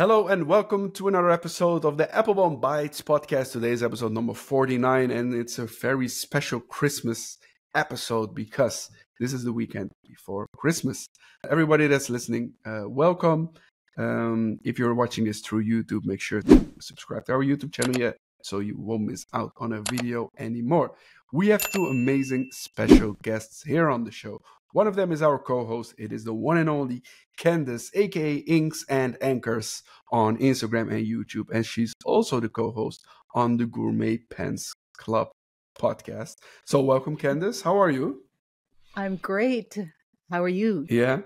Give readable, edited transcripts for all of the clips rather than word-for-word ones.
Hello and welcome to another episode of the Appelboom Bites podcast. Today is episode number 49 and it's a very special Christmas episode because this is the weekend before Christmas. Everybody that's listening, welcome. If you're watching this through YouTube, make sure to subscribe to our YouTube channel yet so you won't miss out on a video anymore. We have two amazing special guests here on the show. One of them is our co-host. It is the one and only Candace, aka Inks and Anchors on Instagram and YouTube. And she's also the co-host on the Gourmet Pens Club podcast. So welcome, Candace. How are you? I'm great. How are you? Yeah,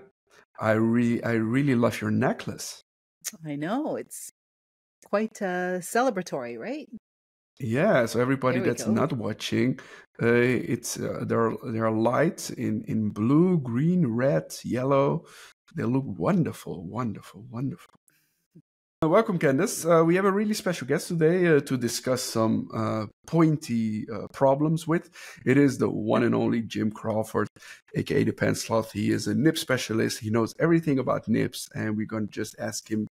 I really love your necklace. I know. It's quite celebratory, right? Yeah, so everybody that's not watching, there are lights in blue, green, red, yellow. They look wonderful, wonderful, wonderful. Welcome, Candace. We have a really special guest today to discuss some pointy problems with. It is the one and only Jim Crawford, aka the Pensloth. He is a nib specialist. He knows everything about nibs, and we're going to just ask him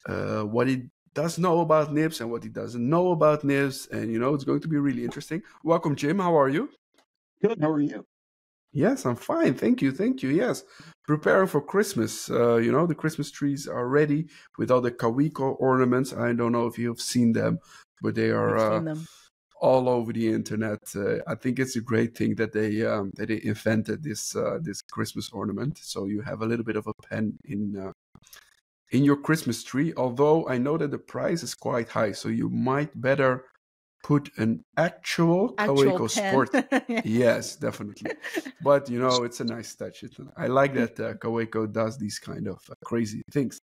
what he does know about nibs and what he doesn't know about nibs, and it's going to be really interesting. Welcome, Jim. How are you? Good. How are you? Yes, I'm fine. Thank you. Yes, preparing for Christmas. The Christmas trees are ready with all the Kawiko ornaments. I don't know if you've seen them, but they are all over the internet. I think it's a great thing that they invented this Christmas ornament. So you have a little bit of a pen in your Christmas tree, although I know that the price is quite high, so you might better put an actual Kawiko sport. Yes, definitely. But it's a nice touch. I like that Kawiko does these kind of crazy things.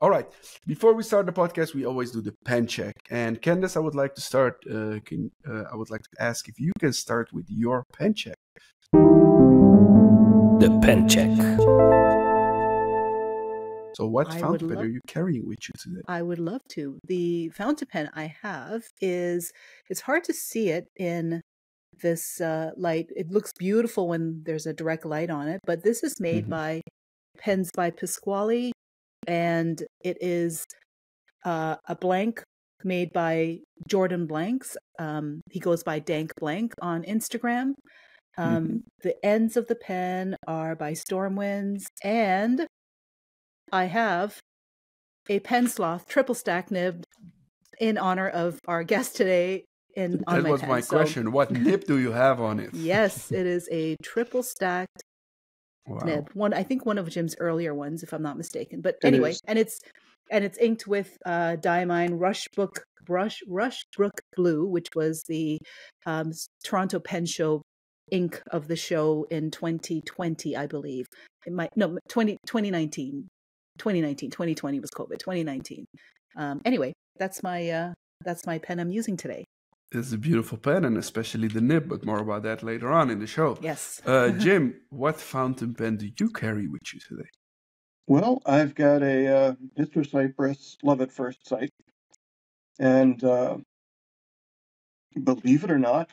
All right, before we start the podcast, we always do the pen check. And Candace, I would like to start. I would like to ask if you can start with your pen check. The pen check. So what fountain pen are you carrying with you today? I would love to. The fountain pen I have it's hard to see it in this light. It looks beautiful when there's a direct light on it, but this is made by Pens by Pasquale, and it is a blank made by Jordan Blanks. He goes by Dank Blank on Instagram. The ends of the pen are by Stormwinds, and I have a Pensloth triple stack nib in honor of our guest today. That was my question. What nib do you have on it? Yes, it is a triple stacked nib. I think one of Jim's earlier ones, if I'm not mistaken. But anyway, and it's inked with Diamine Rushbrook Blue, which was the Toronto Pen Show ink of the show in 2020, I believe. 2019. 2020 was COVID. 2019. Anyway, that's my pen I'm using today. It's a beautiful pen, and especially the nib, but more about that later on in the show. Yes. Jim, what fountain pen do you carry with you today? Well, I've got a Mr. Cypress Love at First Sight, and believe it or not,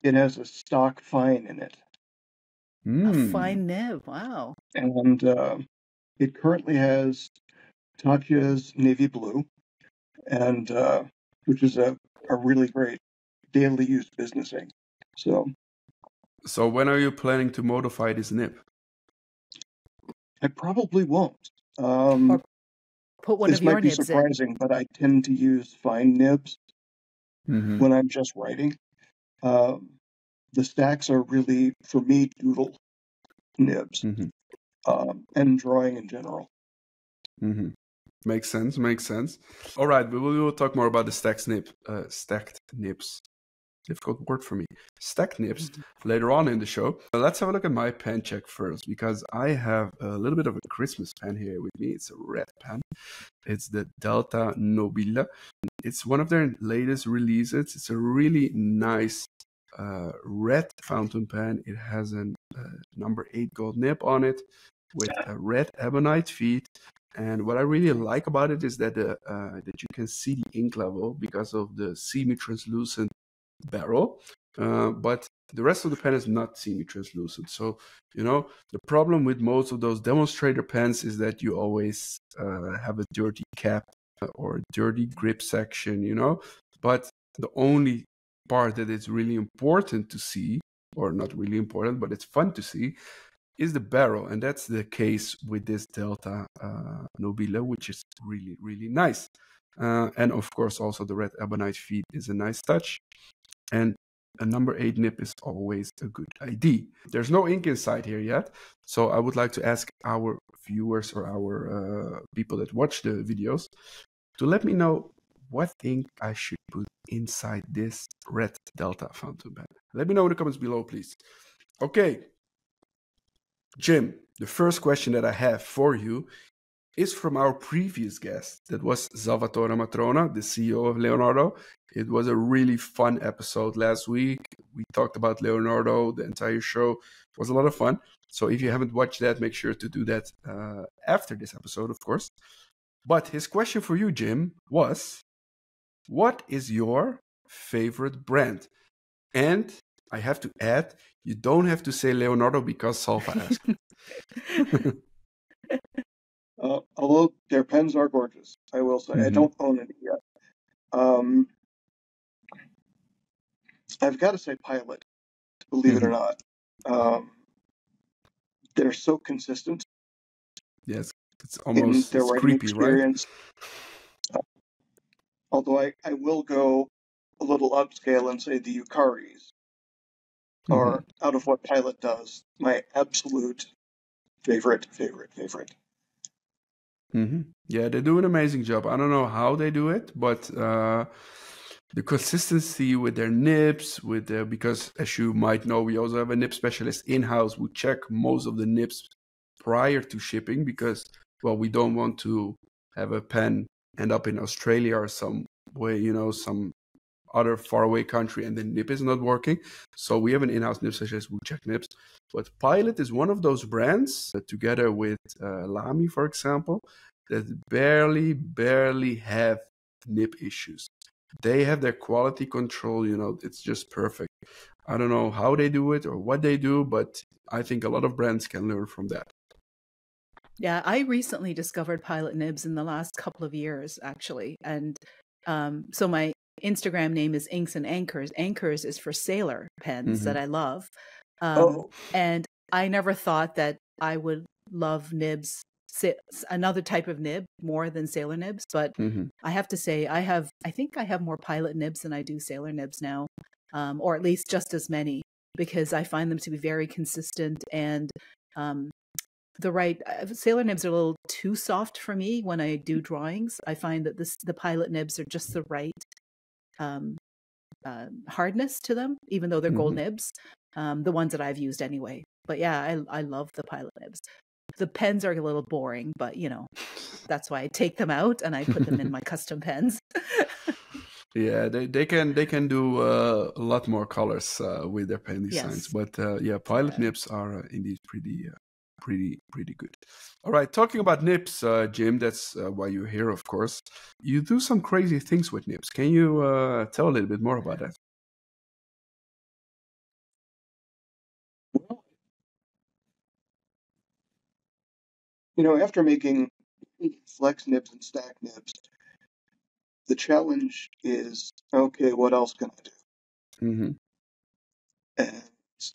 it has a stock fine in it. A fine nib, wow. And it currently has Tatya's navy blue, and which is a really great daily use business ink. So when are you planning to modify this nib? I probably won't. Or put one this of your might be nibs surprising, in. but I tend to use fine nibs when I'm just writing. The stacks are really, for me, doodle nibs and drawing in general. Makes sense. All right, we will talk more about the stacked nibs. Difficult word for me. Stacked nibs later on in the show. Let's have a look at my pen check first, because I have a little bit of a Christmas pen here with me. It's a red pen. It's the Delta Nobile. It's one of their latest releases. It's a really nice red fountain pen. It has a number 8 gold nib on it with a red ebonite feet. And what I really like about it is that that you can see the ink level because of the semi-translucent barrel. but the rest of the pen is not semi-translucent. So, you know, the problem with most of those demonstrator pens is that you always have a dirty cap or a dirty grip section, you know. But the only part that is really important to see, or not really important, but it's fun to see, is the barrel. And that's the case with this Delta Nobile, which is really, really nice. And of course, also the red ebonite feed is a nice touch. And a number 8 nib is always a good idea. There's no ink inside here yet, so I would like to ask our viewers or our people that watch the videos to let me know what ink I should put inside this red Delta fountain pen. Let me know in the comments below, please. Okay, Jim, the first question that I have for you is from our previous guest. That was Salvatore Matrona, the CEO of Leonardo. It was a really fun episode last week. We talked about Leonardo, the entire show. It was a lot of fun. So if you haven't watched that, make sure to do that after this episode, of course. But his question for you, Jim, was, what is your favorite brand? And I have to add, you don't have to say Leonardo because Salva asked. Although their pens are gorgeous, I will say. I don't own any yet. I've got to say Pilot, believe it or not. They're so consistent. Yes, it's almost it's creepy, experience. Right? Although I will go a little upscale and say the Yukaris are, out of what Pilot does, my absolute favorite. Yeah, they do an amazing job. I don't know how they do it, but the consistency with their nibs, because as you might know, we also have a nib specialist in-house who check most of the nibs prior to shipping, because, well, we don't want to have a pen end up in Australia or some way, you know, some other faraway country, and the nib is not working. So we have an in-house nib specialist who check nibs. But Pilot is one of those brands that, together with Lamy, for example, that barely have nib issues. They have their quality control, you know, it's just perfect. I don't know how they do it or what they do, but I think a lot of brands can learn from that. Yeah, I recently discovered Pilot nibs in the last couple of years, actually. And so my Instagram name is Inks and Anchors. Anchors is for sailor pens that I love. And I never thought that I would love nibs, another type of nib, more than sailor nibs. But I have to say, I think I have more Pilot nibs than I do sailor nibs now, or at least just as many, because I find them to be very consistent and the right sailor nibs are a little too soft for me when I do drawings. I find that the Pilot nibs are just the right hardness to them, even though they're gold nibs, the ones that I've used anyway. But yeah, I love the Pilot nibs. The pens are a little boring, but you know, that's why I take them out and I put them in my custom pens. Yeah, they can do a lot more colors with their pen designs. Yes. But yeah, Pilot nibs are indeed pretty good. All right, talking about nibs, Jim, that's why you're here, of course. You do some crazy things with nibs. Can you tell a little bit more about that? Well, you know, after making flex nibs and stack nibs, the challenge is, okay, what else can I do? And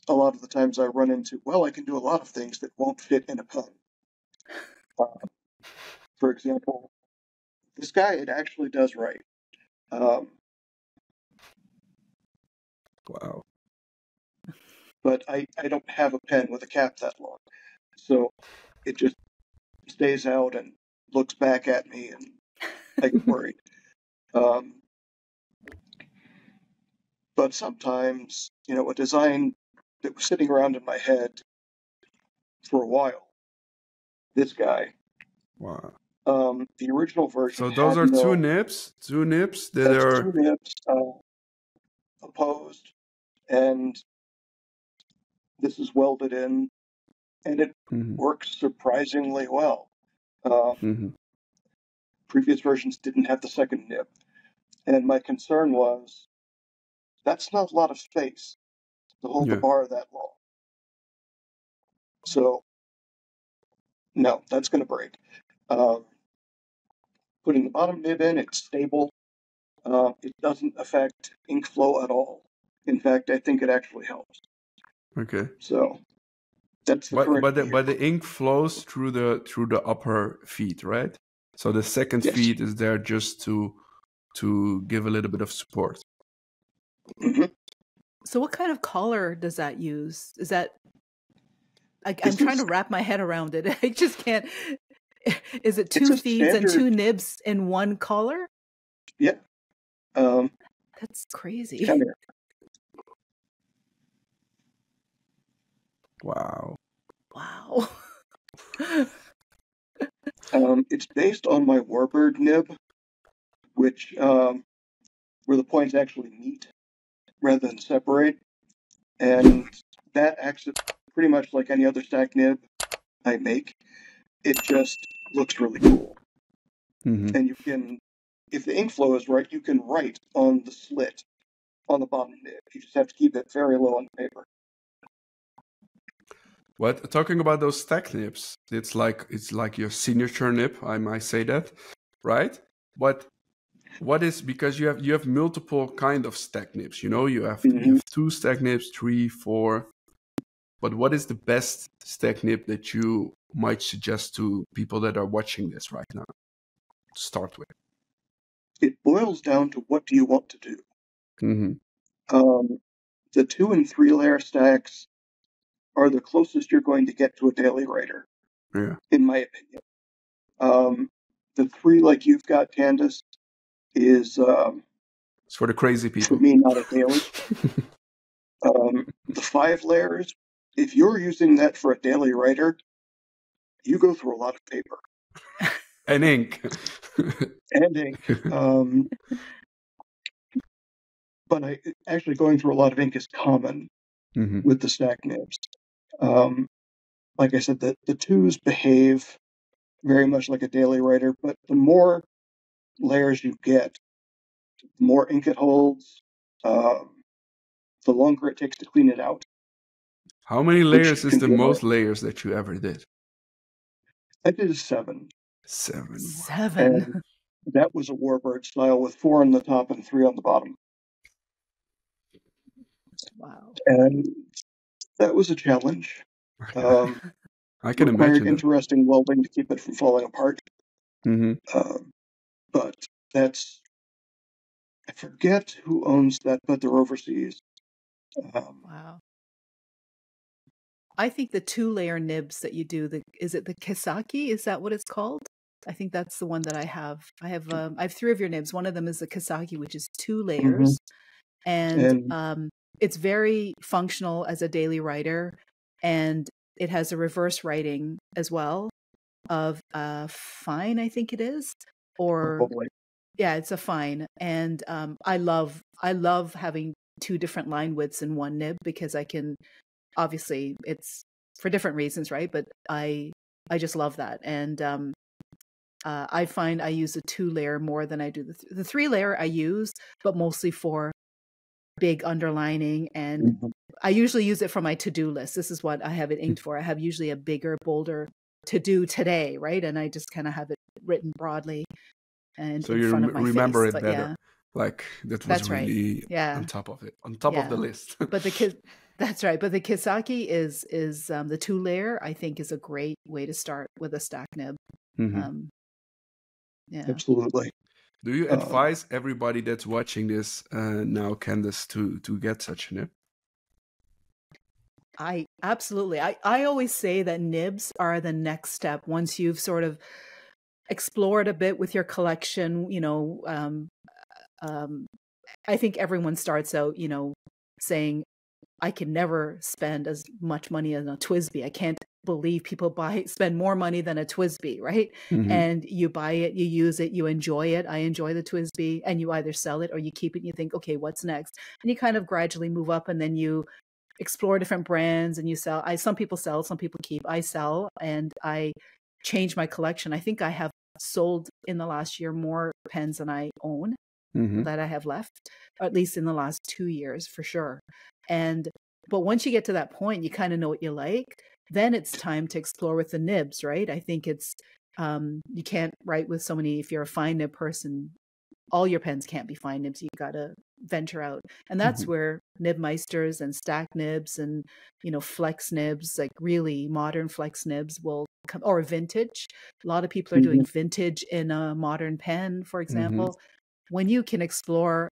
a lot of the times I run into, well, I can do a lot of things that won't fit in a pen. For example, this guy, it actually does write. Wow. But I don't have a pen with a cap that long. So it just stays out and looks back at me, and I get worried. But sometimes, you know, a design that was sitting around in my head for a while, this guy. Wow. The original version. So those are two nibs that are 2 nibs opposed, and this is welded in, and it works surprisingly well. Previous versions didn't have the second nib, and my concern was that's not a lot of space to hold the bar that long. So, no, that's going to break. Putting the bottom nib in, it's stable. It doesn't affect ink flow at all. In fact, I think it actually helps. Okay. So that's the correct. But the ink flows through the upper feed, right? So the second feed is there just to give a little bit of support. Mm-hmm. So what kind of collar does that use? Is that I'm trying to wrap my head around it. I just can't. Is it two feeds and two nibs in one collar? Yeah. That's crazy. Wow. Wow. It's based on my Warbird nib, which where the points actually meet rather than separate, and that acts pretty much like any other stack nib I make. It just looks really cool, and you can, if the ink flow is right, you can write on the slit on the bottom nib. You just have to keep it very low on the paper. What, talking about those stack nibs, it's like your signature nib, I might say that, right? But what is, because you have multiple kind of stack nibs, you know, you have 2 stack nibs, 3, 4. But what is the best stack nib that you might suggest to people that are watching this right now to start with? It boils down to what do you want to do. The 2 and 3 layer stacks are the closest you're going to get to a daily writer, in my opinion. The 3, like you've got, Candace, is it's for the crazy people. For me, not a daily. The 5 layers, if you're using that for a daily writer, you go through a lot of paper. And ink. And ink. But actually going through a lot of ink is common with the stack nibs. Like I said, the 2s behave very much like a daily writer, but the more layers you get, the more ink it holds, the longer it takes to clean it out. How many layers is the most layers that you ever did? I did 7. 7. 7. And that was a Warbird style with 4 on the top and 3 on the bottom. Wow. And that was a challenge. I can required imagine interesting welding to keep it from falling apart. But that's, I forget who owns that, but they're overseas. Wow. I think the 2-layer nibs that you do, is it the Kisaki? Is that what it's called? I think that's the one that I have. I have 3 of your nibs. One of them is the Kisaki, which is 2 layers. And it's very functional as a daily writer. And it has a reverse writing as well of fine, I think it is. Or yeah, it's a fine. And I love having 2 different line widths in one nib, because I can, obviously it's for different reasons, right? But I just love that. And I find I use a 2-layer more than I do the 3-layer I use, but mostly for big underlining. And I usually use it for my to-do list. This is what I have it inked for. I have usually a bigger, bolder to do today, right? And I just kind of have it written broadly and so in front of my remember face. it better. Yeah. Like that's really on top of it, on top of the list. But that's right. But the Kisaki is the 2-layer, I think, is a great way to start with a stack nib. Yeah, absolutely. Do you advise everybody that's watching this now, Candace, to get such a nib? Absolutely. I always say that nibs are the next step once you've sort of explored a bit with your collection. You know, I think everyone starts out, you know, saying, I can never spend as much money as a TWSBI. I can't believe people spend more money than a TWSBI, right? And you buy it, you use it, you enjoy it. I enjoy the TWSBI, and you either sell it or you keep it and you think, okay, what's next? And you kind of gradually move up, and then you explore different brands and you sell. Some people sell, some people keep. I sell, and I change my collection. I think I have sold in the last year more pens than I own. that I have left, or at least in the last 2 years for sure. But once you get to that point, you kind of know what you like. Then it's time to explore with the nibs, right? I think it's you can't write with so many. If you're a fine nib person, all your pens can't be fine nibs. You got to venture out, and that's where Nibmeisters and stack nibs and flex nibs, like really modern flex nibs, will come, or vintage. A lot of people are doing vintage in a modern pen, for example. When you can explore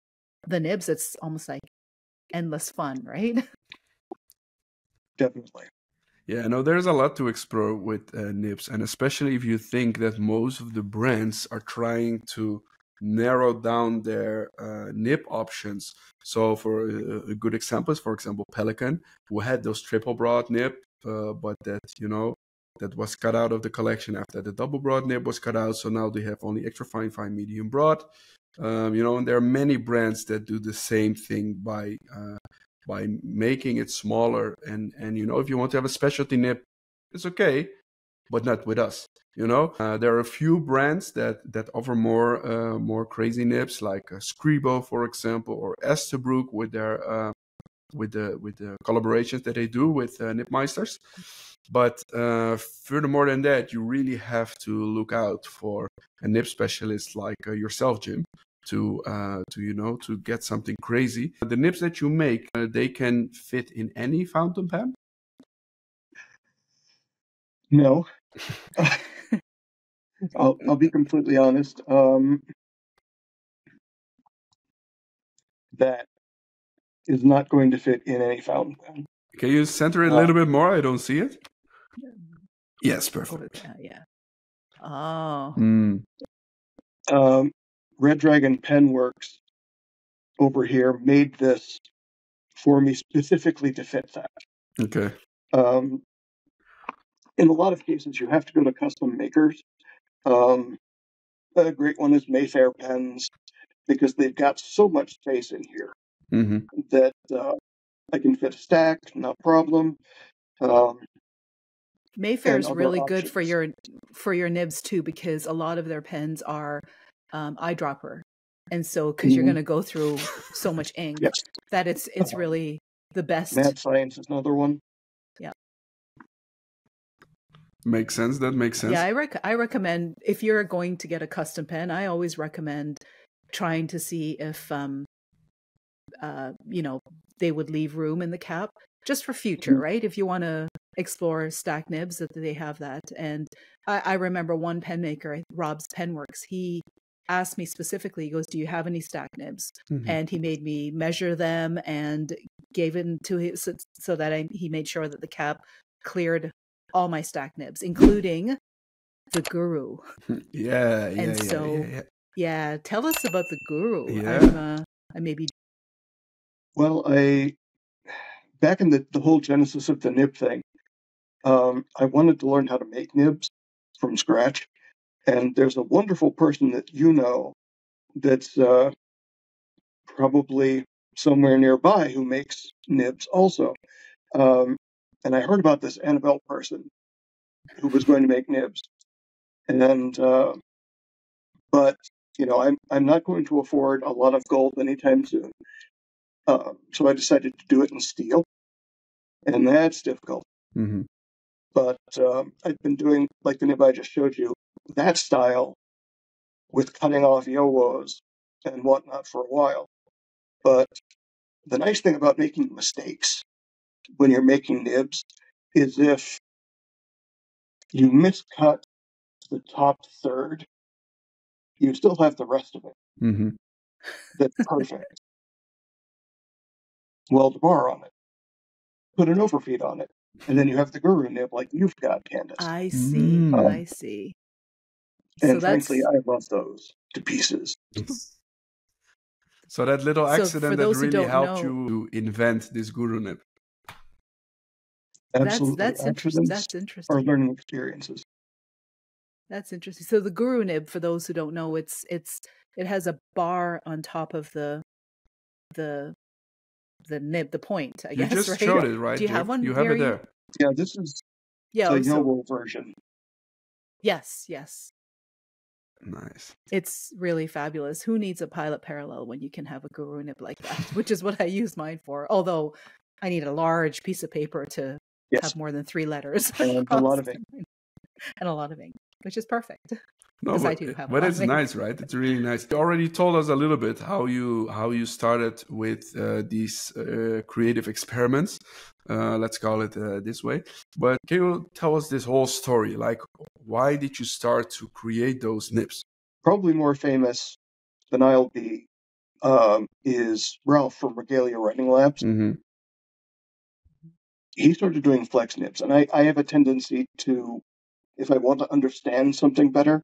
the nibs, it's almost like endless fun, right? Definitely. Yeah, no, there's a lot to explore with nibs, and especially if you think that most of the brands are trying to narrow down their nib options. So for a good example is, for example, Pelican, who had those triple broad nib, but that, that was cut out of the collection after the double broad nib was cut out. So now they have only extra fine, medium, broad. And there are many brands that do the same thing by making it smaller. And if you want to have a specialty nib, it's okay, but not with us. There are a few brands that offer more crazy nibs, like Scribo, for example, or Esterbrook with their with the collaborations that they do with Nibmeisters. But furthermore than that, you really have to look out for a nib specialist like yourself, Jim, to get something crazy. The nibs that you make, they can fit in any fountain pen? No. I'll be completely honest. That is not going to fit in any fountain pen. Can you center it a little bit more? I don't see it. Yes, perfect. Yeah. Oh. Red Dragon Penworks over here made this for me specifically to fit that. Okay. In a lot of cases, you have to go to custom makers. A great one is Mayfair Pens, because they've got so much space in here that I can fit a stack, no problem. Mayfair is really good for your nibs too, because a lot of their pens are eyedropper, and so because you're going to go through so much ink that it's really the best. Mad Science is another one. Yeah, makes sense. That makes sense. Yeah, I recommend, if you're going to get a custom pen, I always recommend trying to see if they would leave room in the cap just for future, right? If you want to explore stack nibs, that they have that. And I remember one pen maker, Rob's Penworks, he asked me specifically, he goes, do you have any stack nibs? And he made me measure them and gave it to his, so that he made sure that the cap cleared all my stack nibs, including the Guru. Yeah, tell us about the Guru. Yeah. I maybe. Well, back in the whole genesis of the nib thing, I wanted to learn how to make nibs from scratch. And there's a wonderful person that that's probably somewhere nearby who makes nibs also. And I heard about this Annabelle person who was going to make nibs. And but I'm not going to afford a lot of gold anytime soon. So I decided to do it in steel, and that's difficult. But I've been doing, like the nib I just showed you, that style with cutting off yo-wos and whatnot for a while. But the nice thing about making mistakes when you're making nibs is if you miscut the top third, you still have the rest of it. That's perfect. Weld a bar on it. Put an overfeed on it. And then you have the Guru nib like you've got, Candace. I see. I see. And frankly, I love those to pieces. So that little accident that really helped you to invent this Guru nib. Absolutely. That's interesting. That's interesting. Or learning experiences. That's interesting. So the Guru nib, for those who don't know, it has a bar on top of the nib, the point, I guess. You just showed it, right? Do you have one? You have it there. Yeah, this is the Yo-Wo version. Yes. Nice. It's really fabulous. Who needs a pilot parallel when you can have a guru nib like that? Which is what I use mine for. Although I need a large piece of paper to have more than 3 letters. And a lot of ink. And a lot of ink, which is perfect. No, but it's nice, right? It's really nice. You already told us a little bit how you started with these creative experiments. Let's call it this way. But can you tell us this whole story? Like, why did you start to create those nibs? Probably more famous than I'll be is Ralph from Regalia Writing Labs. Mm-hmm. He started doing flex nibs, and I have a tendency to, if I want to understand something better,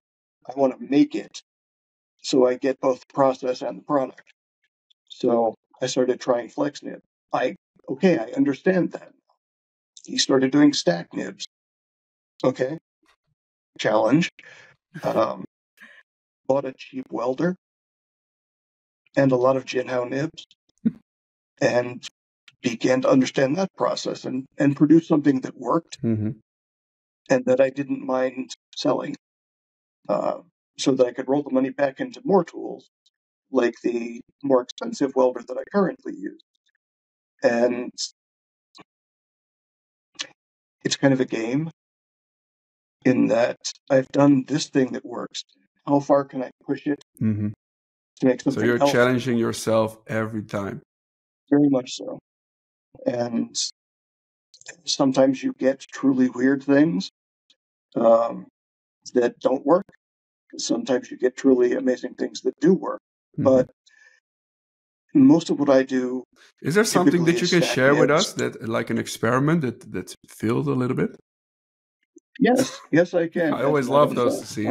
I want to make it so I get both the process and the product. So I started trying flex nib. I understand that. He started doing stack nibs. Okay. Challenge. Bought a cheap welder and a lot of Jinhao nibs and began to understand that process and produce something that worked and that I didn't mind selling. So that I could roll the money back into more tools, like the more expensive welder that I currently use. And it's kind of a game in that I've done this thing that works. How far can I push it to make something So you're else challenging yourself every time. Very much so. And sometimes you get truly weird things that don't work. Sometimes you get truly amazing things that do work. But most of what I do... Is there something that you can share with us, that like an experiment that failed a little bit? Yes, I can. I always love those to see,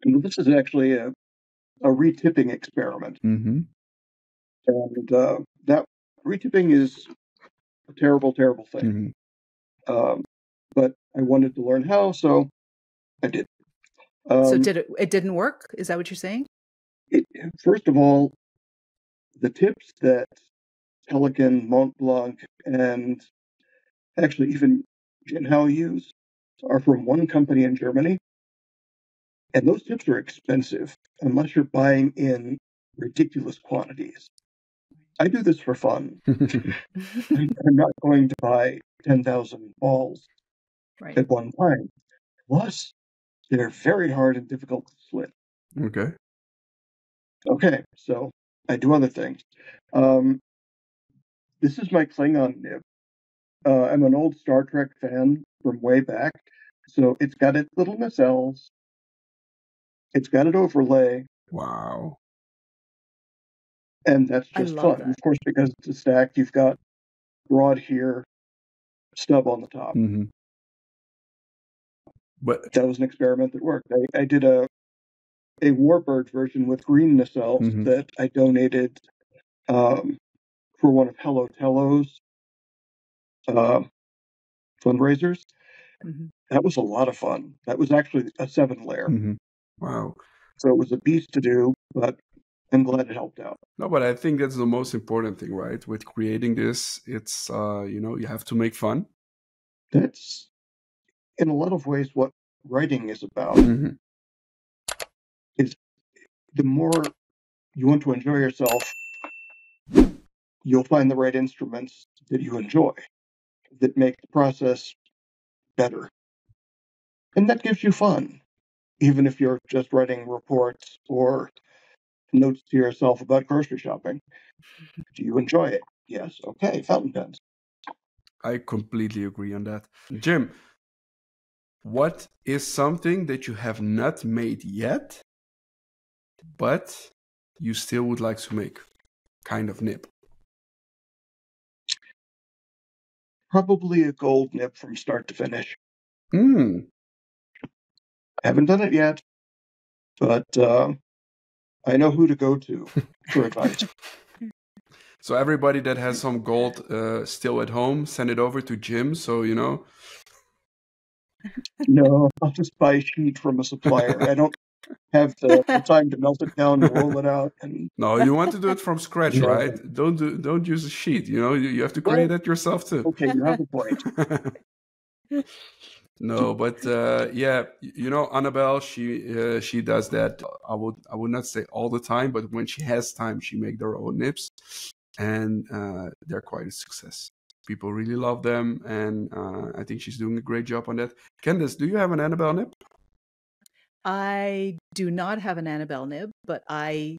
This is actually a retipping experiment. And that retipping is a terrible, terrible thing. But I wanted to learn how, so I did. So it didn't work? Is that what you're saying? First of all, the tips that Pelican, Mont Blanc, and actually even Jinhao use are from one company in Germany. And those tips are expensive unless you're buying in ridiculous quantities. I do this for fun. I'm not going to buy 10,000 balls at one time. Plus, they're very hard and difficult to slit. Okay, so I do other things. This is my Klingon nib. I'm an old Star Trek fan from way back. So it's got its little nacelles. It's got an overlay. Wow. And that's just fun. That. Of course, because it's a stack, you've got rod here, stub on the top. But that was an experiment that worked. I did a Warbird version with green nacelles that I donated for one of Hello Tello's fundraisers. That was a lot of fun. That was actually a 7-layer. Wow. So it was a beast to do, but I'm glad it helped out. No, but I think that's the most important thing, right? With creating this, it's, you have to make fun. That's, in a lot of ways, what writing is about. Is the more you want to enjoy yourself, you'll find the right instruments that you enjoy, that make the process better. And that gives you fun, even if you're just writing reports or notes to yourself about grocery shopping. Do you enjoy it? Yes. Okay, fountain pens. I completely agree on that. Jim, what is something that you have not made yet, but you still would like to make? Kind of nib. Probably a gold nib from start to finish. I haven't done it yet, but I know who to go to for advice. So everybody that has some gold still at home, send it over to Jim, so you know. No, I'll just buy a sheet from a supplier. I don't have the time to melt it down and roll it out. And... No, you want to do it from scratch, right? Don't use a sheet. You know, you have to create it yourself too. Okay, you have a point. No, but yeah, you know, Annabelle, she does that. I would not say all the time, but when she has time, she makes their own nibs, and they're quite a success. People really love them, and I think she's doing a great job on that. Candace, do you have an Annabelle nib? I do not have an Annabelle nib, but I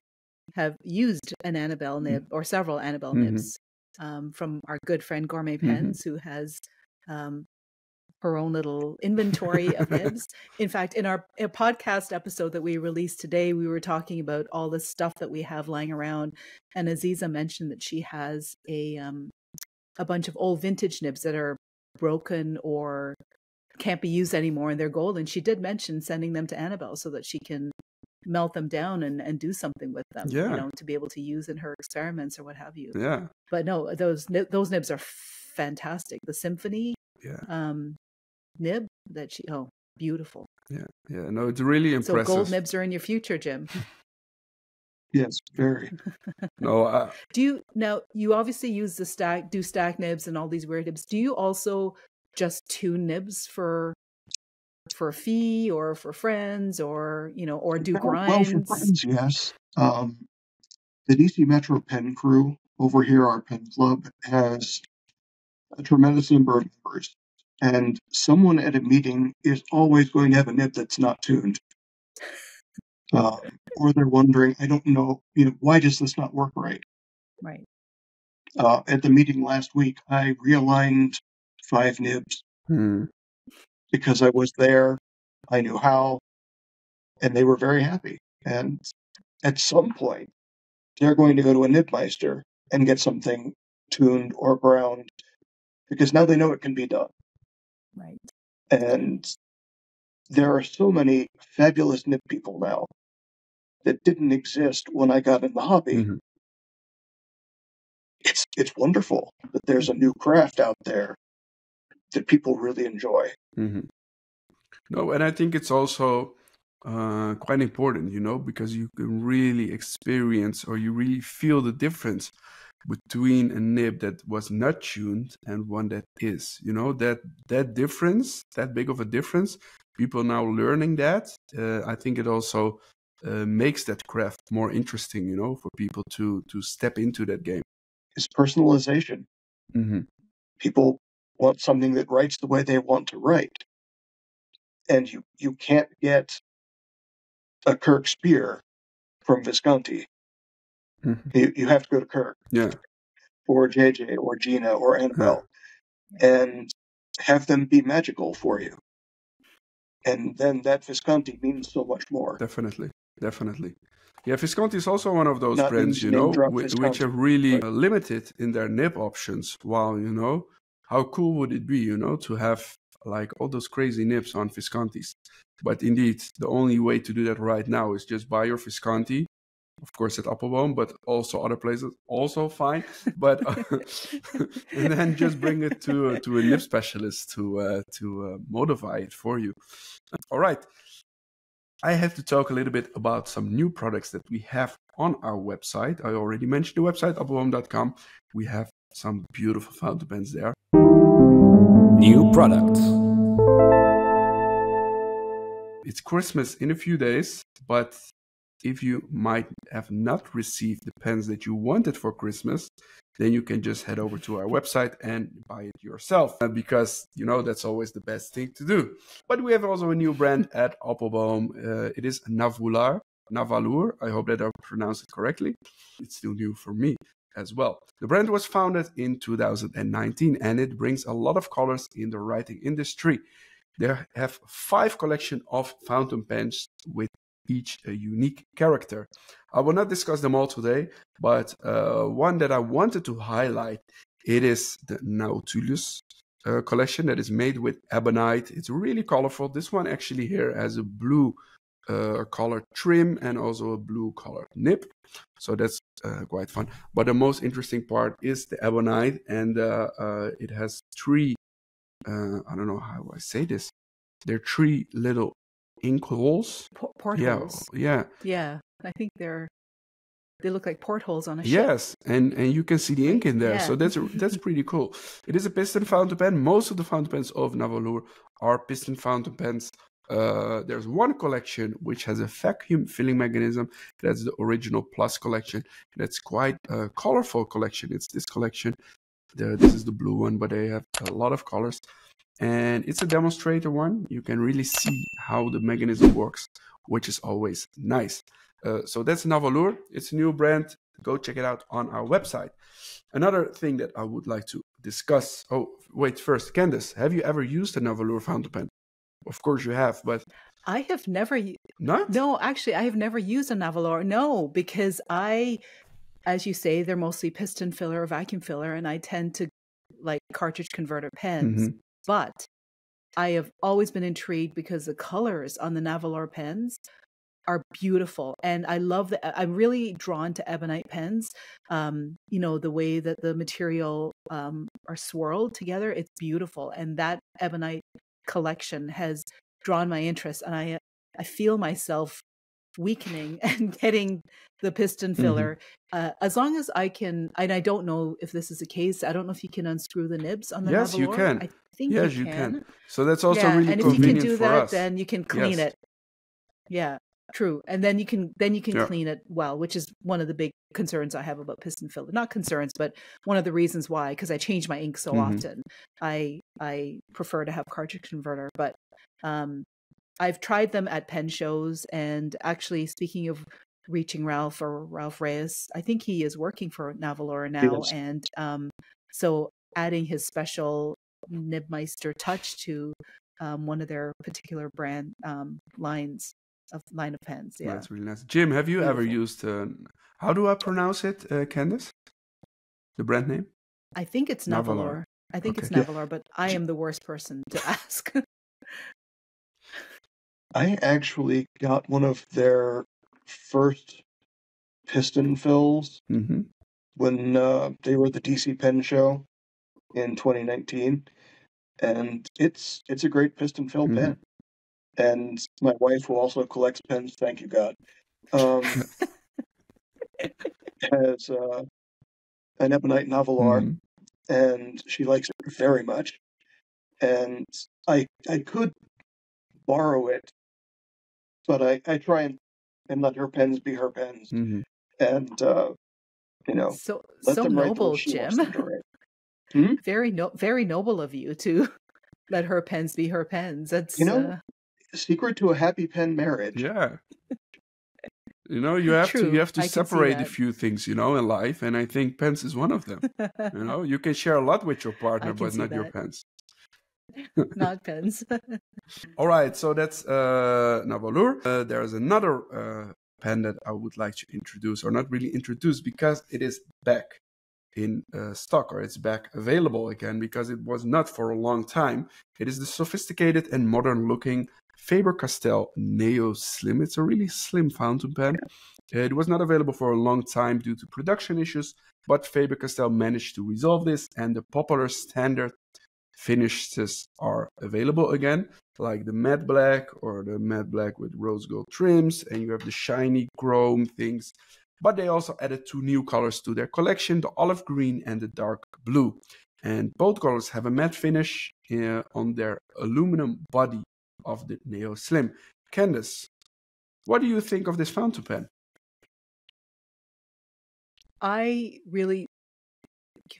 have used an Annabelle nib or several Annabelle nibs from our good friend Gourmet Pens, who has her own little inventory of nibs. In fact, in our podcast episode that we released today, we were talking about all the stuff that we have lying around, and Aziza mentioned that she has a bunch of old vintage nibs that are broken or can't be used anymore and they're gold. And she did mention sending them to Annabelle so that she can melt them down and do something with them, you know, to be able to use in her experiments or what have you. Yeah. But no, those nibs are fantastic. The Symphony nib that she, beautiful. Yeah. Yeah. No, it's really impressive. So gold nibs are in your future, Jim. Yes, very. No. You obviously use the stack nibs and all these weird nibs. Do you also just tune nibs for a fee or for friends, or or do grinds? Well, for friends, yes. The DC Metro Pen crew over here, our pen club, has a tremendous number of members, and someone at a meeting is always going to have a nib that's not tuned. Or they're wondering, I don't know, why does this not work right? Right. At the meeting last week, I realigned 5 nibs because I was there, I knew how, and they were very happy. And at some point, they're going to go to a Nibmeister and get something tuned or ground because now they know it can be done. Right. And there are so many fabulous nib people now that didn't exist when I got in the hobby. It's wonderful that there's a new craft out there that people really enjoy. No, and I think it's also quite important, because you can really experience or you really feel the difference between a nib that was not tuned and one that is. That difference, that big of a difference, people now learning that. I think it also makes that craft more interesting, for people to step into that game. It's personalization. People want something that writes the way they want to write. And you can't get a Kirk Spear from Visconti. You have to go to Kirk. Yeah. Or JJ or Gina or Annabelle and have them be magical for you. And then that Visconti means so much more. Definitely. Yeah, Visconti is also one of those brands, which are really limited in their nib options. While, how cool would it be, to have like all those crazy nibs on Viscontis. But indeed, the only way to do that right now is just buy your Visconti. Of course, at Appelboom, but also other places, also fine. But and then just bring it to a nib specialist to modify it for you. All right. I have to talk a little bit about some new products that we have on our website. I already mentioned the website, appelboom.com. We have some beautiful fountain pens there. New products. It's Christmas in a few days, but if you might have not received the pens that you wanted for Christmas, then you can just head over to our website and buy it yourself, because that's always the best thing to do. But we have also a new brand at Appelboom. It is Nahvalur. I hope that I pronounced it correctly. It's still new for me as well. The brand was founded in 2019 and it brings a lot of colors in the writing industry. They have 5 collections of fountain pens with each a unique character. I will not discuss them all today, but one that I wanted to highlight, it is the Nautilus collection that is made with ebonite. It's really colorful. This one actually here has a blue colored trim and also a blue colored nib. So that's quite fun. But the most interesting part is the ebonite, and it has 3, I don't know how I say this. There are 3 little ink holes. Portholes. Yeah. Yeah. I think they're they look like portholes on a ship. Yes, and you can see the ink in there, so that's pretty cool. It is a piston fountain pen. Most of the fountain pens of Nahvalur are piston fountain pens. There's one collection which has a vacuum filling mechanism. That's the original Plus collection. That's quite a colorful collection. It's this collection. This is the blue one, but they have a lot of colors. And it's a demonstrator one. You can really see how the mechanism works, which is always nice. So that's Nahvalur. It's a new brand. Go check it out on our website. Another thing that I would like to discuss. Oh, wait, first, Candace, have you ever used a Nahvalur fountain pen? Of course you have, but I have never. Not? No, actually, I have never used a Nahvalur. No, because as you say, they're mostly piston filler or vacuum filler, and I tend to like cartridge converter pens. But I have always been intrigued because the colors on the Nahvalur pens are beautiful, and I love that. I'm really drawn to ebonite pens. The way that the material are swirled together, it's beautiful, and that ebonite collection has drawn my interest, and I feel myself weakening and getting the piston filler as long as I can. And I don't know if this is the case. I don't know if you can unscrew the nibs on the Yes, Nahvalur. you can. I think you can. So that's also really and convenient if you can do for that, us. then you can clean it. Yeah, true. And then you can clean it well, which is one of the big concerns I have about piston filler. Not concerns, but one of the reasons why, because I change my ink so often. I prefer to have cartridge converter, but I've tried them at pen shows, and actually, speaking of reaching Ralph Reyes, I think he is working for Nahvalur now, and so adding his special Nibmeister touch to one of their particular brand line of pens. Yeah, that's really nice. Jim, have you ever used? How do I pronounce it, Candace? The brand name? I think it's Nahvalur. I think it's Nahvalur, but I am the worst person to ask. I actually got one of their first piston fills when they were at the DC Pen Show in 2019, and it's a great piston fill pen. And my wife, who also collects pens, thank you God, has an ebonite Nahvalur, and she likes it very much. And I could borrow it, but I try and let her pens be her pens, and so let them noble, write Jim. Very noble of you to let her pens be her pens. That's secret to a happy pen marriage. Yeah. You have to separate a few things, in life, and I think pens is one of them. You can share a lot with your partner, but not your pens. Not pens. All right, so that's Nahvalur. There's another pen that I would like to introduce, or not really introduce, because it is back in stock, or it's back available again, because it was not for a long time. It is the sophisticated and modern-looking Faber-Castell Neo Slim. It's a really slim fountain pen. It was not available for a long time due to production issues, but Faber-Castell managed to resolve this, and the popular standard finishes are available again, like the matte black or the matte black with rose gold trims, and you have the shiny chrome things. But they also added 2 new colors to their collection, the olive green and the dark blue. And both colors have a matte finish on their aluminum body of the Neo Slim. Candace, what do you think of this fountain pen? I really...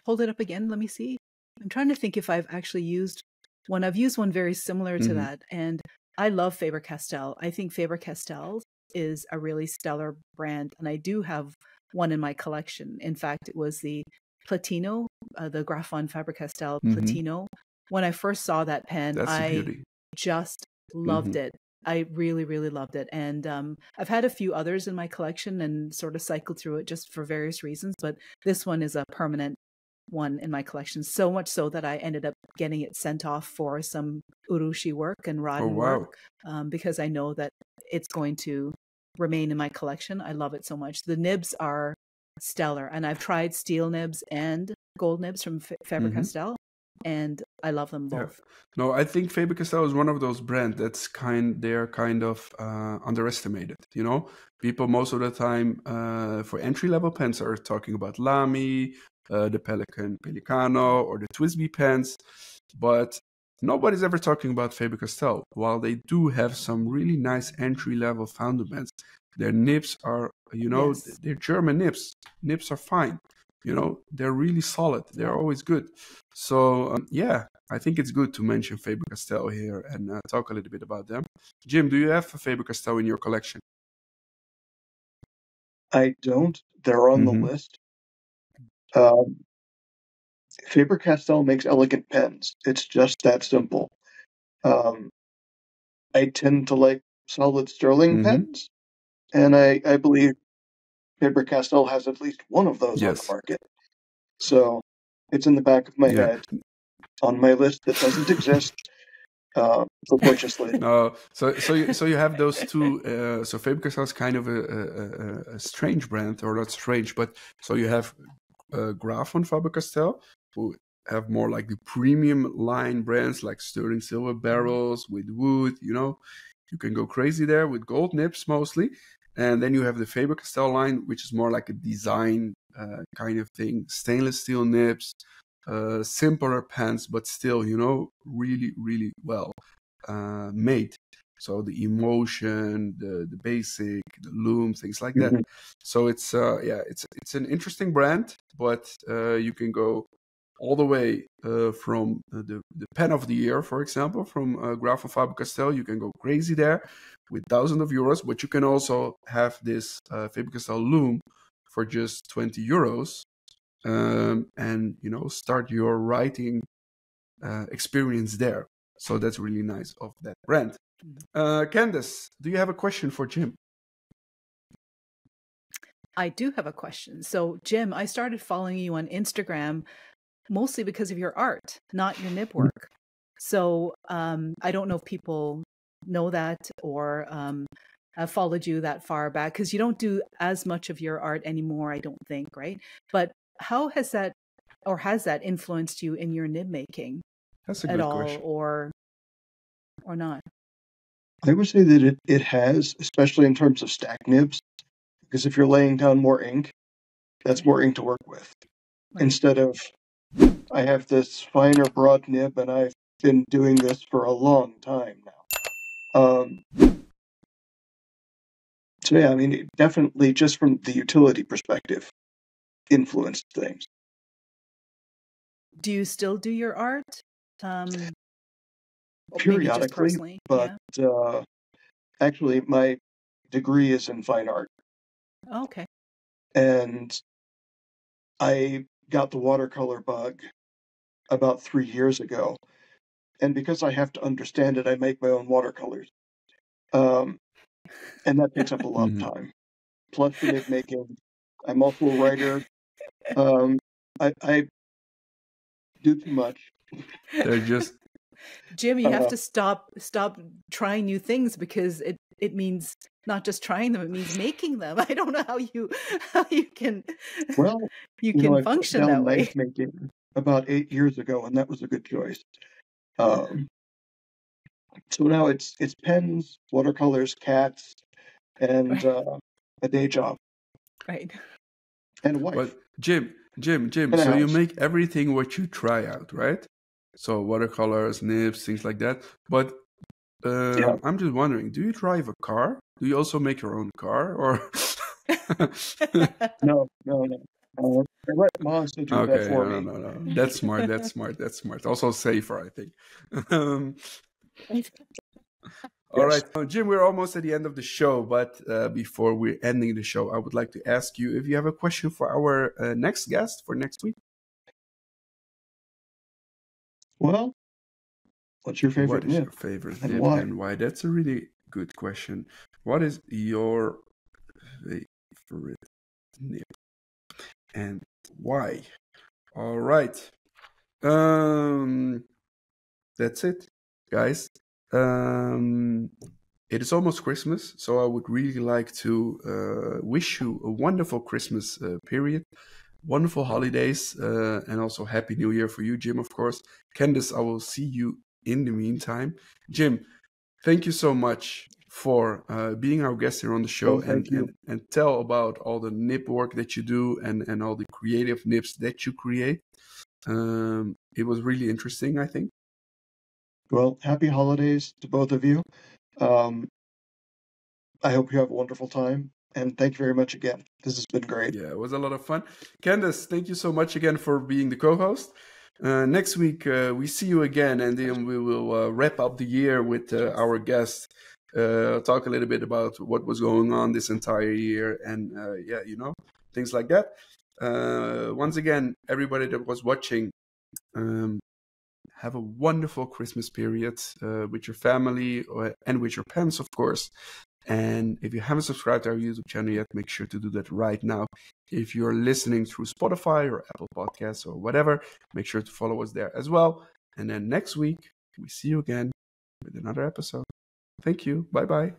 Hold it up again, let me see. I'm trying to think if I've actually used one. I've used one very similar to that, and I love Faber-Castell. I think Faber-Castell is a really stellar brand, and I do have one in my collection. In fact, it was the Platino, the Graphon Faber-Castell Platino. When I first saw that pen, I just loved it. I really, really loved it. And I've had a few others in my collection and sort of cycled through it just for various reasons, but this one is a permanent one in my collection, so much so that I ended up getting it sent off for some urushi work and raden work, because I know that it's going to remain in my collection. I love it so much. The nibs are stellar, and I've tried steel nibs and gold nibs from Faber-Castell, and I love them both. No, I think Faber-Castell is one of those brands they're kind of underestimated. You know, people most of the time for entry-level pens are talking about Lamy, the Pelicano, or the Twisby pens, but nobody's ever talking about Faber-Castell. While they do have some really nice entry-level fountain pens, their nibs are, they're German nibs. Nibs are fine. You know, they're really solid. They're always good. So, I think it's good to mention Faber-Castell here and talk a little bit about them. Jim, do you have a Faber-Castell in your collection? I don't. They're on the list. Faber-Castell makes elegant pens. It's just that simple. I tend to like solid sterling pens, and I believe Faber-Castell has at least one of those on the market. So it's in the back of my head on my list that doesn't exist for purchase later. No, so you have those two. So Faber-Castell is kind of a strange brand, or not strange, but so you have Graf von Faber-Castell, who have more like the premium line brands like sterling silver barrels with wood. You know, you can go crazy there with gold nibs mostly. And then you have the Faber-Castell line, which is more like a design kind of thing. Stainless steel nibs, simpler pens, but still, really, really well made. So the emotion, the basic, the loom, things like that. So it's an interesting brand, but you can go all the way from the pen of the year, for example, from Graf von Faber-Castell. You can go crazy there with thousands of euros, but you can also have this Faber-Castell loom for just 20 euros and, start your writing experience there. So that's really nice of that brand. Candace, do you have a question for Jim? I do have a question. So, Jim, I started following you on Instagram mostly because of your art, not your nib work. So I don't know if people know that or have followed you that far back, because you don't do as much of your art anymore, I don't think, right? But how has that, or has that influenced you in your nib making? That's a good question. Or not? I would say that it has, especially in terms of stack nibs, because if you're laying down more ink, that's more ink to work with. Right. Instead of, I have this finer broad nib and I've been doing this for a long time now. So yeah, I mean, it definitely, just from the utility perspective, influenced things. Do you still do your art? Periodically, but actually my degree is in fine art. Okay. And I got the watercolor bug about 3 years ago. And because I have to understand it, I make my own watercolors. And that takes up a lot of time. Plus the nib making. I'm also a writer. I do too much. They're just Jim, you have to stop trying new things, because it means not just trying them, it means making them. I don't know how you can function that way. Knife making about 8 years ago, and that was a good choice. So now it's pens, watercolors, cats, and a day job. Right. And a wife. But Jim, so you make everything what you try out, right? So watercolors, nibs, things like that. But I'm just wondering, do you drive a car? Do you also make your own car, or? No. I let Monster do that for me. No. That's smart. Also safer, I think. All right, Jim, we're almost at the end of the show, but before we're ending the show, I would like to ask you if you have a question for our next guest for next week. Well, what's your favorite nib? What is your favorite nib and why? That's a really good question. What is your favorite nib and why? All right. That's it, guys. It is almost Christmas, so I would really like to wish you a wonderful Christmas period. wonderful holidays, and also Happy New Year for you, Jim, of course. Candace, I will see you in the meantime. Jim, thank you so much for being our guest here on the show, and tell about all the nib work that you do and all the creative nibs that you create. It was really interesting, I think. Well, happy holidays to both of you. I hope you have a wonderful time. And thank you very much again. This has been great. Yeah, it was a lot of fun. Candace, thank you so much again for being the co-host. Next week, we see you again, and then we will wrap up the year with our guest. Talk a little bit about what was going on this entire year and, things like that. Once again, everybody that was watching, have a wonderful Christmas period with your family and with your pens, of course. And if you haven't subscribed to our YouTube channel yet, make sure to do that right now. If you're listening through Spotify or Apple Podcasts or whatever, make sure to follow us there as well. And then next week, we see you again with another episode. Thank you. Bye-bye.